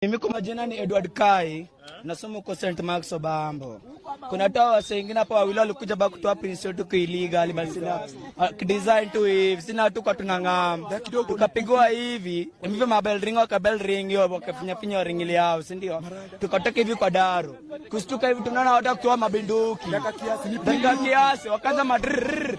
Mimi kwa majina ni Edward Kai, nasoma kwa St. Mark's Obambo. Kuna toa wase wengine hapa wawili walikuja ba kutoa prince yetu kwa illegal basi na design to hivi sina tu kwa tunangam. Tukapigwa hivi, mimi mabel ring wa kabel ring hiyo wakafanya finya ring ile yao, si ndio? Tukatoka hivi kwa daro. Kustuka hivi tunaona watu kutoa mabinduki. Dakika kiasi wakaanza madrrr.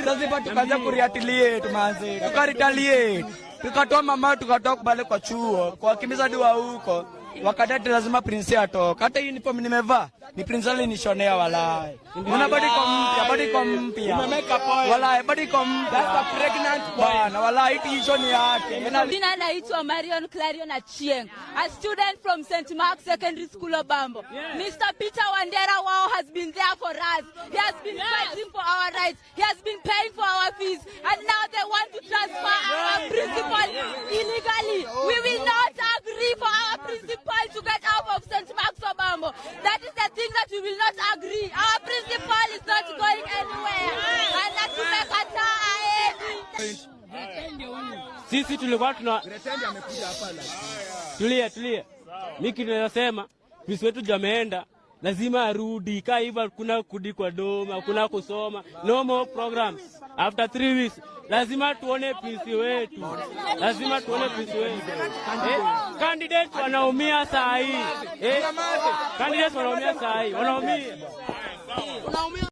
Sasa tukaanza kuriatilie tumanze. Tukaritaliate. Tukatoa mama tukatoka pale kwa chuo kwa kimbiza diwa huko wakati lazima prince atoka. Hata uniform nimevaa ni prince alinishonea walai. Una body mpya walai, body mpya. That's a pregnant bwana walai, hiyo ni yake. Jina naitwa Marion Clarion Achieng, a student from St. Mark's Secondary School Obambo. Mr. Peter Wandera Wao has been there for us. He has been fighting for our rights. He has been paying for our fees, and now they want to transfer our principal illegally. We will not agree for our principal to get out of St. Mark's Obambo. That is the thing that we will not agree. Our principal is not going anywhere. And that we make a sisi tulikuwa tulia. Miki tunasema pisi wetu jameenda, lazima arudi. Kaa hivyo kuna kudi kwa doma, kuna kusoma. No more programs. After 3 weeks, lazima tuone pisi wetu. Candidates wanaumia saa hii. Candidates wanaumia saa hii. Wanaumia.